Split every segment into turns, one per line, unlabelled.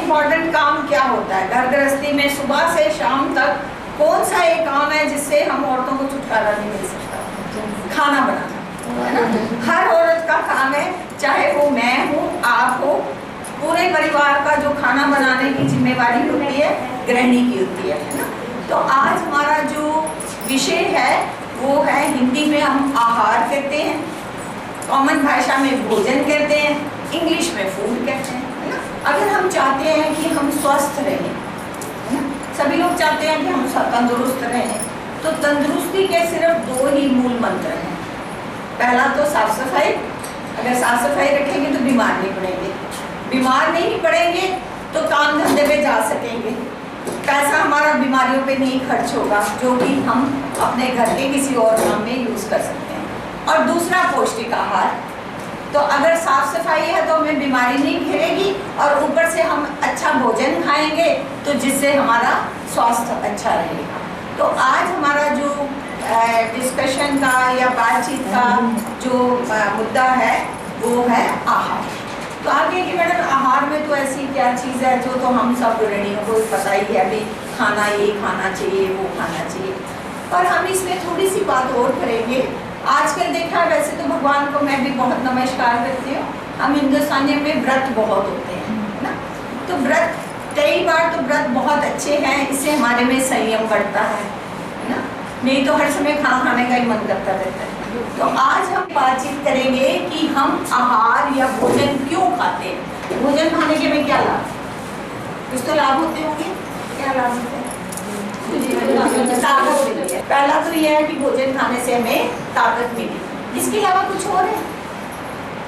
Important काम क्या होता है घर गृहस्थी में? सुबह से शाम तक कौन सा एक काम है जिससे हम औरतों को छुटकारा नहीं मिल सकता? खाना बनाना, है ना? हर औरत का काम है, चाहे वो मैं हूँ, आप हो, पूरे परिवार का जो खाना बनाने की जिम्मेवारी होती है गृहिणी की होती है ना? तो आज हमारा जो विषय है वो है, हिंदी में हम आहार कहते हैं, कॉमन भाषा में भोजन कहते हैं, इंग्लिश में फूड कहते हैं, है ना? अगर हम चाहते हैं कि हम स्वस्थ रहें, है ना? सभी लोग चाहते हैं कि हम तंदुरुस्त रहें, तो तंदुरुस्ती के सिर्फ दो ही मूल मंत्र हैं। पहला तो साफ सफाई, अगर साफ सफाई रखेंगे तो बीमार नहीं पड़ेंगे, बीमार नहीं पड़ेंगे तो काम धंधे पे जा सकेंगे, पैसा हमारा बीमारियों पे नहीं खर्च होगा जो कि हम अपने घर के किसी और काम में यूज कर सकते हैं। और दूसरा पौष्टिक आहार, तो अगर साफ सफाई है तो हमें बीमारी नहीं घेरेगी और ऊपर से हम अच्छा भोजन खाएंगे तो जिससे हमारा स्वास्थ्य अच्छा रहेगा। तो आज हमारा जो डिस्कशन का या बातचीत का जो मुद्दा है वो है आहार। तो आगे कि मैडम आहार में तो ऐसी क्या चीज़ है जो तो हम सब गृहिणियों को पता ही है, अभी खाना ये खाना चाहिए, वो खाना चाहिए, पर हम इसमें थोड़ी सी बात और करेंगे। आजकल देखा है, वैसे तो भगवान को मैं भी बहुत नमस्कार करती हूँ, हम हिंदुस्तानियों में व्रत बहुत होते हैं, है ना? तो व्रत कई बार तो व्रत बहुत अच्छे हैं, इससे हमारे में संयम बढ़ता है ना? नहीं तो हर समय खाना खाने का ही मन करता रहता है। तो आज हम बातचीत करेंगे कि हम आहार या भोजन क्यों खाते हैं, भोजन खाने के में क्या लाभ, कुछ तो लाभ होते होंगे, क्या लाभ होते हैं? ताकत मिलती है। पहला तो यह है कि भोजन खाने से हमें ताकत मिली। इसके अलावा कुछ और है?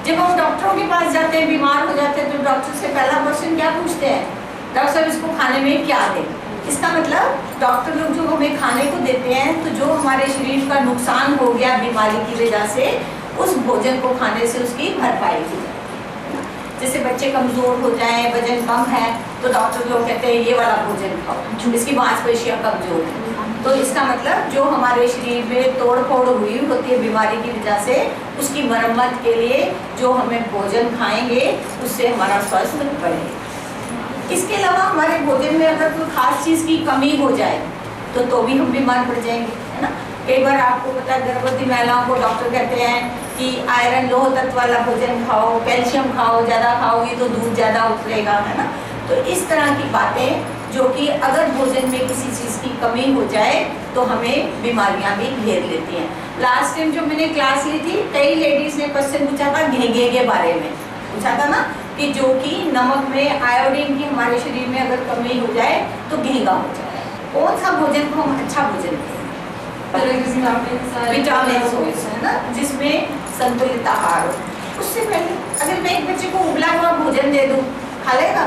जब हम डॉक्टरों के पास जाते हैं, बीमार हो जाते हैं, तो डॉक्टर से पहला क्वेश्चन क्या पूछते हैं? डॉक्टर साहब इसको खाने में क्या दें? इसका मतलब डॉक्टर लोग जो हमें खाने को देते हैं, तो जो हमारे शरीर का नुकसान हो गया बीमारी की वजह से, उस भोजन को खाने से उसकी भरपाई हो जाती है। जैसे बच्चे कमजोर हो जाएं, वजन कम है, तो डॉक्टर लोग कहते हैं ये वाला भोजन खाओ, इसकी मांसपेशियां कमजोर है। तो इसका मतलब जो हमारे शरीर में तोड़ फोड़ हुई होती है बीमारी की वजह से, उसकी मरम्मत के लिए जो हमें भोजन खाएंगे उससे हमारा स्वास्थ्य बढ़ेगा। इसके अलावा हमारे भोजन में अगर कोई खास चीज़ की कमी हो जाए तो भी हम बीमार पड़ जाएंगे, है ना? कई बार आपको पता है गर्भवती महिलाओं को डॉक्टर कहते हैं कि आयरन लोह तत्व वाला भोजन खाओ, कैल्शियम खाओ, ज़्यादा खाओगी तो दूध ज़्यादा उतरेगा, है ना? तो इस तरह की बातें जो कि अगर भोजन में किसी चीज़ की कमी हो जाए तो हमें बीमारियां भी घेर लेती हैं। लास्ट टाइम जो मैंने क्लास ली थी, कई लेडीज़ ने क्वेश्चन पूछा था घेंगे के बारे में, पूछा था ना कि जो कि नमक में आयोडीन की हमारे शरीर में अगर कमी हो जाए तो घेंगा हो जाए। कौन सा भोजन को हम अच्छा भोजन करें? विटामिन सोर्स है ना, जिसमें संतुलित आहार हो। उससे पहले अगर मैं एक बच्चे को उबला हुआ भोजन दे दूं, खा लेगा?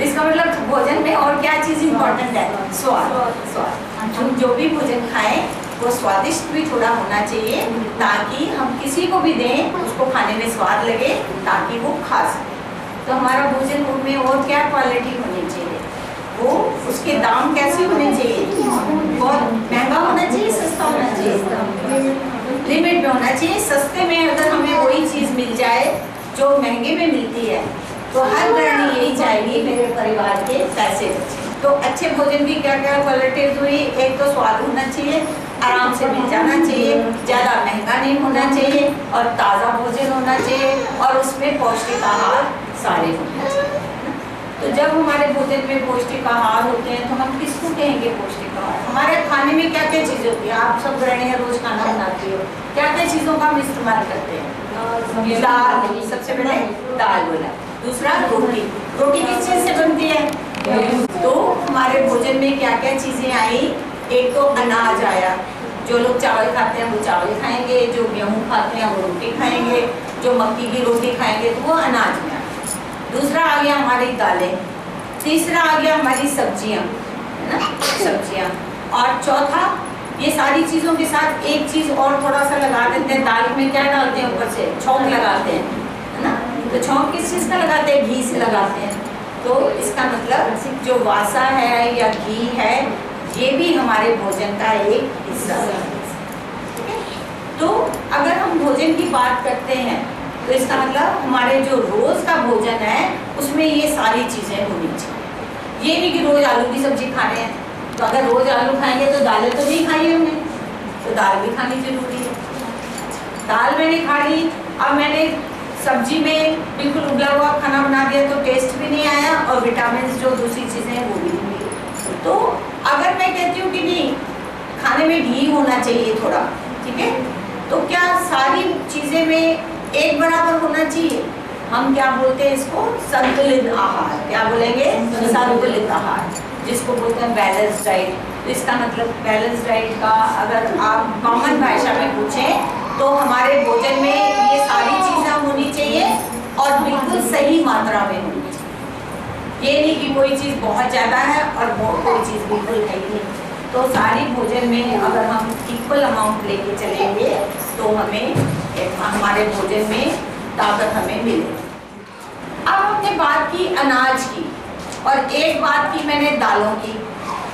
इसका मतलब भोजन में और क्या चीज़ इम्पोर्टेंट है? स्वाद। स्वाद, हम जो भी भोजन खाएं वो स्वादिष्ट भी थोड़ा होना चाहिए, ताकि हम किसी को भी दें उसको खाने में स्वाद लगे, ताकि वो खा सके। तो हमारा भोजन में और क्या क्वालिटी होनी चाहिए? वो उसके दाम कैसे होने चाहिए? बहुत महंगा होना चाहिए, सस्ता होना चाहिए, लिमिट में होना चाहिए। सस्ते में अगर हमें वही चीज़ मिल जाए जो महंगे में मिलती है तो हर गृहिणी यही चाहेगी मेरे परिवार के पैसे बचे। तो अच्छे भोजन की क्या क्या क्वालिटीज हुई? एक तो स्वाद होना चाहिए, आराम से मिल जाना चाहिए, ज़्यादा महंगा नहीं होना चाहिए, और ताज़ा भोजन होना चाहिए, और उसमें पौष्टिक आहार सारे होने चाहिए। तो जब हमारे भोजन में पौष्टिक आहार होते हैं तो हम किसको कहेंगे पौष्टिक आहार? हमारे खाने में क्या क्या चीज़ें होती है? आप सब गृहिणियाँ रोज खाना बनाती हो, क्या क्या चीज़ों का हम इस्तेमाल करते हैं? दाल, सबसे पहले दाल बोला, दूसरा रोटी। रोटी किस चीज़ से बनती है? तो हमारे भोजन में क्या क्या चीज़ें आई? एक तो अनाज आया, जो लोग चावल खाते हैं वो चावल खाएंगे, जो गेहूँ खाते हैं वो रोटी खाएंगे, जो मक्की की रोटी खाएंगे तो वो अनाज में आया। दूसरा आ गया हमारी दालें, तीसरा आ गया हमारी सब्जियाँ, है ना, सब्जियाँ, और चौथा ये सारी चीज़ों के साथ एक चीज़ और थोड़ा सा लगा देते हैं। दाल में क्या डालते हैं? ऊपर से छौंक लगाते हैं, है ना? तो छौंक किस चीज़ का लगाते हैं? घी से लगाते हैं। तो इसका मतलब जो वासा है या घी है ये भी हमारे भोजन का एक हिस्सा है। ठीक है? तो अगर हम भोजन की बात करते हैं तो इसका मतलब हमारे जो रोज का भोजन है उसमें ये सारी चीजें होनी चाहिए। ये नहीं कि रोज आलू की सब्जी खा रहे हैं, तो अगर रोज आलू खाएंगे तो दालें तो नहीं खाई हमने, तो दाल भी खानी जरूरी है। दाल मैंने खा ली, अब मैंने सब्जी में बिल्कुल उबला हुआ खाना बना दिया तो टेस्ट भी नहीं आया और विटामिन जो दूसरी चीजें हैं वो भी नहीं मिली। तो अगर मैं कहती हूँ कि नहीं खाने में घी होना चाहिए थोड़ा, ठीक है, तो क्या सारी चीजें में एक बराबर होना चाहिए? हम क्या बोलते हैं इसको? संतुलित आहार। क्या बोलेंगे? संतुलित आहार, जिसको बोलते हैं बैलेंस डाइट। तो इसका मतलब बैलेंस डाइट का अगर आप कॉमन भाषा में पूछें तो हमारे भोजन में ये सारी चीजें होनी चाहिए और बिल्कुल सही मात्रा में होनी चाहिए। ये नहीं कि कोई चीज बहुत ज्यादा है और कोई चीज बिल्कुल है ही नहीं। तो सारी भोजन में अगर हम इक्वल अमाउंट लेके चलेंगे तो हमारे भोजन में ताकत हमें मिलेगी। अब हमने बात की अनाज की और एक बात की मैंने दालों की।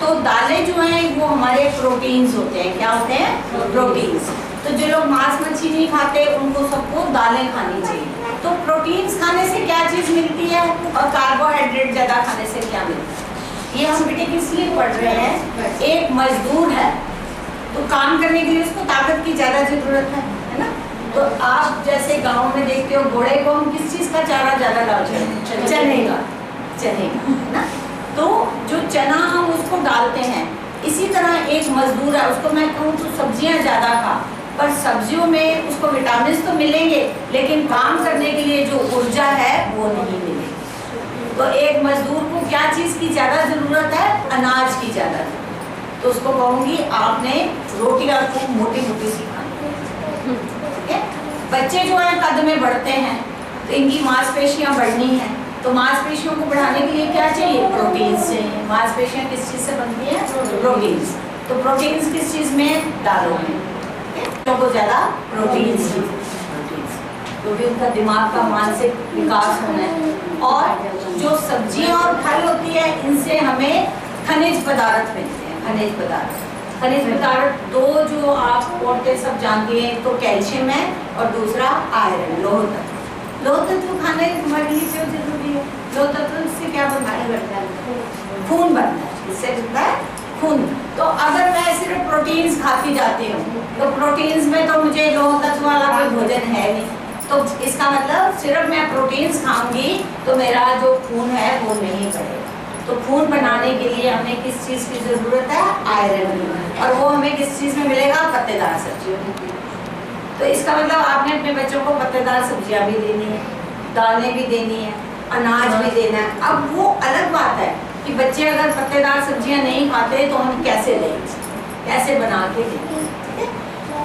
तो दालें जो हैं वो हमारे प्रोटीन्स होते हैं। क्या होते हैं? प्रोटीन्स। तो जो लोग मांस मच्छी नहीं खाते उनको सबको दालें खानी चाहिए। तो प्रोटीन्स खाने से क्या चीज मिलती है और कार्बोहाइड्रेट ज्यादा खाने से क्या मिलता है? ये हम बेटे इसलिए पढ़ रहे हैं, एक मजदूर है तो काम करने के लिए उसको ताकत की ज्यादा जरूरत है ना। तो आप जैसे गांव में देखते हो घोड़े को हम किस चीज का चारा ज्यादा डालते हैं? चने का है ना। तो जो चना हम उसको डालते हैं, इसी तरह एक मजदूर है उसको मैं कहूँ तो सब्जियां ज्यादा खा, पर सब्जियों में उसको विटामिन तो मिलेंगे लेकिन काम करने के लिए जो ऊर्जा है वो नहीं मिलेगी। तो एक मजदूर को क्या चीज की ज्यादा जरूरत है? अनाज की ज्यादा जरूरत। तो उसको कहूंगी आपने रोटियां खूब मोटी मोटी सी खानी, ठीक है। बच्चे जो है कद में बढ़ते हैं तो इनकी मांसपेशियां बढ़नी है, तो मांसपेशियों को बढ़ाने के लिए क्या चाहिए? प्रोटीन्स चाहिए। मांसपेशियां किस चीज से बनती है? प्रोटीन्स। तो प्रोटीन्स किस चीज में? दालों में। को ज्यादा प्रोटीन्स क्योंकि उनका दिमाग का मानसिक विकास होना है। और जो सब्जियां और फल होती है इनसे हमें खनिज पदार्थ मिलते हैं। खनिज पदार्थ दो जो आप औरतें सब जानती हैं, तो कैल्शियम है और दूसरा आयरन, लोह तत्व। लोह तत्व खाने हमारे लिए क्यों जरूरी है? लोह तत्व से क्या बनता है? खून बनता है। इससे बनता है खून। तो अगर मैं सिर्फ प्रोटीन्स खाती जाती हूँ तो प्रोटीन्स में तो मुझे लोह तत्व वाला कोई भोजन है नहीं, तो इसका मतलब सिर्फ मैं प्रोटीन्स खाऊंगी तो मेरा जो खून है वो नहीं बढ़ेगा। तो खून बनाने के लिए हमें किस चीज की जरूरत है? आयरन की। और वो हमें किस चीज में मिलेगा? पत्तेदार सब्जियों में। तो इसका मतलब आपने अपने बच्चों को पत्तेदार सब्जियां भी देनी है, दालें भी देनी है, अनाज भी देना है। अब वो अलग बात है कि बच्चे अगर पत्तेदार सब्जियां नहीं खाते तो हम कैसे दें, कैसे बना के दें।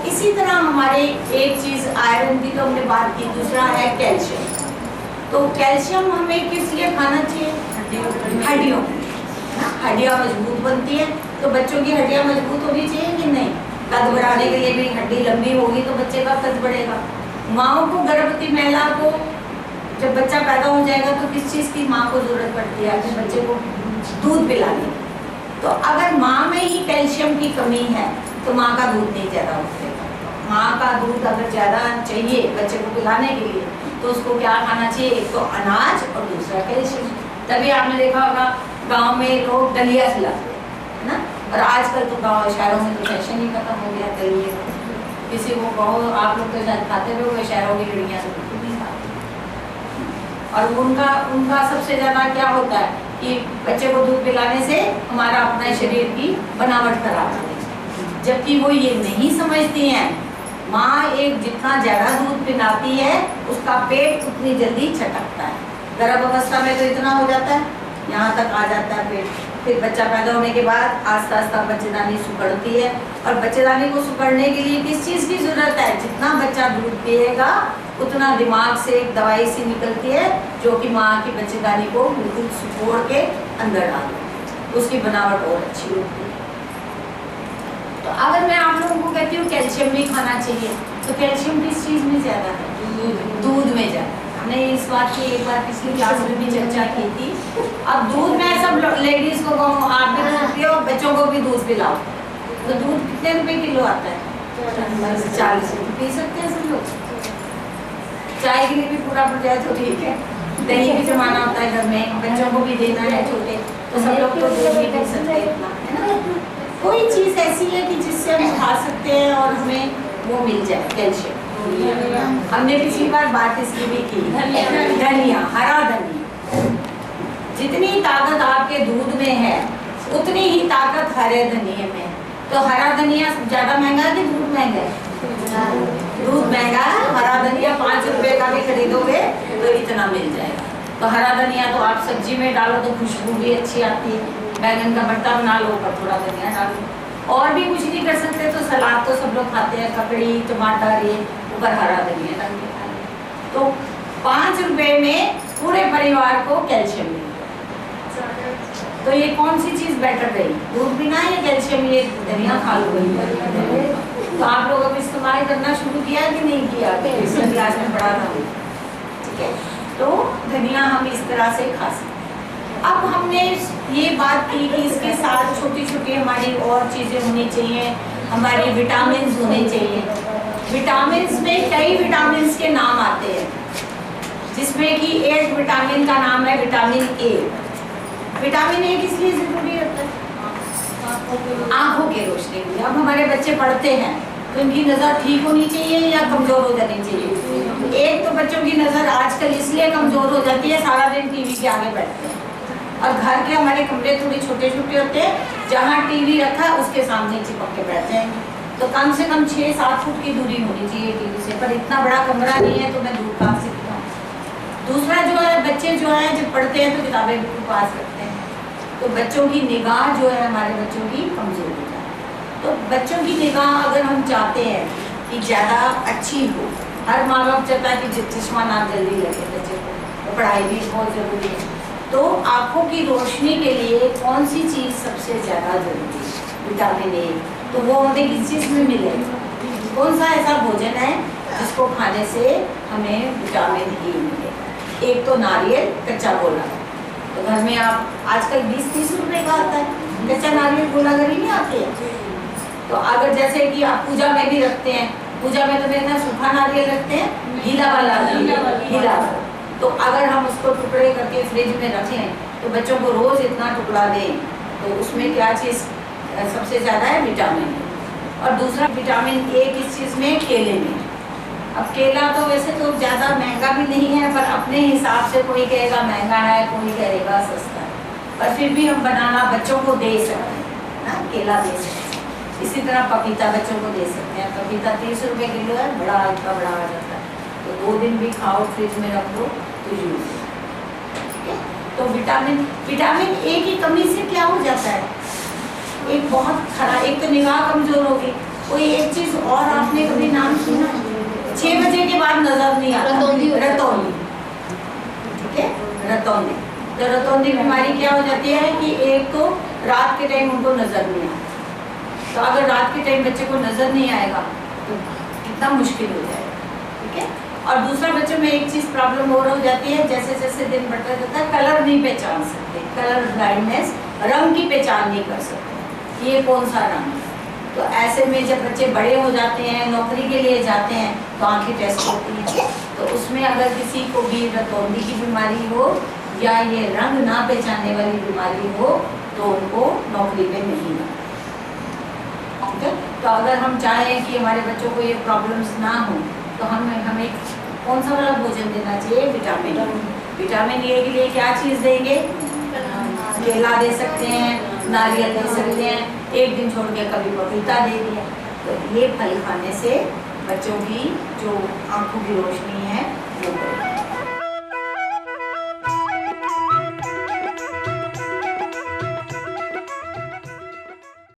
इसी तरह हमारे एक चीज आयरन की तो हमने बात की, दूसरा है कैल्शियम। तो कैल्शियम हमें किस लिए खाना चाहिए? हड्डियों। हड्डियां मजबूत बनती है, तो बच्चों की हड्डियां मजबूत होनी चाहिए कि नहीं? कद बढ़ाने के लिए भी हड्डी लंबी होगी तो बच्चे का कद बढ़ेगा। माँ को, गर्भवती महिला को जब बच्चा पैदा हो जाएगा तो किस चीज की माँ को जरूरत पड़ती है? अपने बच्चे को दूध पिलाने। तो अगर माँ में ही कैल्शियम की कमी है तो माँ का दूध नहीं ज्यादा उठेगा। माँ का दूध अगर ज्यादा चाहिए बच्चे को पिलाने के लिए तो उसको क्या खाना चाहिए? एक तो अनाज और दूसरा कैल्शियम। तभी आपने देखा होगा गांव में लोग दलिया खिलाते हैं ना, और आजकल तो गांव शहरों में तो फैशन ही खत्म हो गया दलिया। किसी को कहो आप लोग तो शायद खाते हुए, शहरों की लड़कियां तो बिल्कुल नहीं खाती। और उनका सबसे ज्यादा क्या होता है कि बच्चे को दूध पिलाने से हमारा अपना शरीर की बनावट खराब है, जबकि वो ये नहीं समझती हैं माँ एक जितना ज्यादा दूध पिलाती है उसका पेट उतनी जल्दी छटकता है। गर्भावस्था में तो इतना हो जाता है, यहाँ तक आ जाता है पेट। फिर बच्चा पैदा होने के बाद आस्ता आस्ता बच्चेदानी सुकड़ती है, और बच्चेदानी को सुकड़ने के लिए किस चीज़ की जरूरत है? जितना बच्चा दूध पिएगा उतना दिमाग से एक दवाई सी निकलती है जो कि माँ की बच्चेदानी को बिल्कुल सुकोड़ के अंदर डालती है, उसकी बनावट और अच्छी होती है। तो अगर मैं आप लोगों को कहती हूँ कैल्शियम भी खाना चाहिए, तो कैल्शियम किस चीज़ में ज़्यादा है? दूध में ज़्यादा। हमने इस बात की एक बार पिछली क्लास में भी चर्चा की थी। अब दूध में सब लेडीज को कहूँ आप भी दूध पियो, बच्चों को भी दूध पिलाओ, तो दूध कितने रुपए किलो आता है? 40 रुपये। पी सकते हैं सब लोग? चाय के लिए भी पूरा पड़ जाए तो ठीक है, दही भी जमाना होता है घर में, बच्चों को भी देना है छोटे, तो सब लोग तो दूध भी पी सकते हैं इतना, है ना। कोई चीज़ ऐसी है कि जिससे हम खा सकते हैं और हमें वो मिल जाए कैल्शियम। हमने पिछली बार बात इसकी भी की, धनिया, हरा धनिया। जितनी ताकत आपके दूध में है उतनी ही ताकत हरे धनिये में है। तो हरा धनिया ज्यादा महंगा है कि दूध महंगा है? दूध महंगा है, हरा धनिया 5 रुपए का भी खरीदोगे तो इतना मिल जाएगा। तो हरा धनिया तो आप सब्जी में डालो तो खुशबू भी अच्छी आती है, बैंगन का भरता बना लो ऊपर थोड़ा धनिया डालो। और भी कुछ नहीं कर सकते तो सलाद तो सब लोग खाते हैं, ककड़ी, टमाटर, ये ऊपर हरा धनिया डाल के खा लो। तो 5 रुपए में पूरे परिवार को कैल्शियम मिल गया। तो ये कौन सी चीज बेटर रही, दूध बिना या कैल्शियम? ये धनिया खा लो। तो आप लोग अब इस्तेमाल करना शुरू किया कि नहीं किया? क्लास में पढ़ा था, ठीक है। तो धनिया हम इस तरह से खा सकते हैं। अब हमने ये बात की कि इसके साथ छोटी छोटी हमारी और चीज़ें होनी चाहिए, हमारी विटामिन होने चाहिए। विटामिन में कई विटामिन के नाम आते हैं, जिसमें कि एक विटामिन का नाम है विटामिन ए। विटामिन ए किस लिए जरूरी होता है? आंखों की रोशनी के लिए। अब हमारे बच्चे पढ़ते हैं तो इनकी नज़र ठीक होनी चाहिए या कमज़ोर हो जानी चाहिए? एक तो बच्चों की नज़र आजकल इसलिए कमज़ोर हो जाती है, सारा दिन टीवी के आगे बैठते हैं, और घर के हमारे कमरे थोड़े छोटे छोटे होते हैं, जहाँ टीवी रखा है उसके सामने चिपक के बैठते हैं। तो कम से कम 6-7 फुट की दूरी होनी चाहिए टीवी से, पर इतना बड़ा कमरा नहीं है तो मैं दूर कहाँ से दिखाऊँ। दूसरा जो है, बच्चे जो है जब पढ़ते हैं तो किताबें भी पास रखते हैं, तो बच्चों की निगाह जो है, हमारे बच्चों की कमज़ोर हो जाए। तो बच्चों की निगाह अगर हम चाहते हैं कि ज़्यादा अच्छी हो, हर माँ बाप चाहता है कि चश्मा ना जल्दी लगे बच्चे को, तो पढ़ाई भी बहुत ज़रूरी है। तो आँखों की रोशनी के लिए कौन सी चीज़ सबसे ज़्यादा ज़रूरी है? Vitamin A. तो वो हमें किस चीज़ में मिले? कौन सा ऐसा भोजन है जिसको खाने से हमें विटामिन ए मिले? एक तो नारियल कच्चा गोला, तो घर में आप आजकल 20-30 रुपए का आता है कच्चा नारियल गोला, घर ही नहीं आते हैं। तो अगर जैसे कि आप पूजा में भी रखते हैं, पूजा में तो मेरे यहाँ सूखा नारियल रखते हैं, गीला वाला गीला। तो अगर हम उसको टुकड़े करके फ्रिज में रखें तो बच्चों को रोज़ इतना टुकड़ा दें, तो उसमें क्या चीज़ सबसे ज़्यादा है? Vitamin A. और दूसरा विटामिन ए किस चीज़ में? केले में। अब केला तो वैसे तो ज़्यादा महंगा भी नहीं है, पर अपने हिसाब से कोई कहेगा महंगा है, कोई कहेगा सस्ता है, पर फिर भी हम बनाना बच्चों को दे सकते हैं ना, केला दे सकते हैं। इसी तरह पपीता बच्चों को दे सकते हैं। पपीता 30 रुपए किलो है, बड़ा इतना बड़ा आ जाता है, तो 2 दिन भी खाओ, फ्रिज में रख दो तो यूज। तो विटामिन ए की कमी से क्या हो जाता है? एक बहुत खराब, एक तो निगाह कमजोर होगी। कोई एक चीज और आपने कभी नाम सुना? 6 बजे के बाद नजर नहीं आता, रतौंधी, ठीक है, रतौंधी। तो रतौंधी बीमारी क्या हो जाती है कि एक तो रात के टाइम उनको नजर नहीं आता, तो अगर रात के टाइम बच्चे को नजर नहीं आएगा तो कितना मुश्किल हो जाएगा, ठीक है। और दूसरा बच्चों में एक चीज प्रॉब्लम और हो जाती है, जैसे जैसे दिन बढ़ता जाता है कलर नहीं पहचान सकते, कलर ब्लाइंडनेस, रंग की पहचान नहीं कर सकते, ये कौन सा रंग है। तो ऐसे में जब बच्चे बड़े हो जाते हैं, नौकरी के लिए जाते हैं, तो आंखें टेस्ट होती हैं, तो उसमें अगर किसी को भी रतौंधी की बीमारी हो या ये रंग ना पहचानने वाली बीमारी हो तो उनको नौकरी पे नहीं लगता, ठीक है। तो अगर हम चाहें कि हमारे बच्चों को ये प्रॉब्लम्स ना हो तो हमें कौन सा वाला भोजन देना चाहिए? विटामिन ए के लिए क्या चीज़ देंगे? केला दे सकते हैं, नारियल दे सकते हैं, एक दिन छोड़ के कभी पपीता दे दिया। तो ये फल खाने से बच्चों की जो आंखों की रोशनी है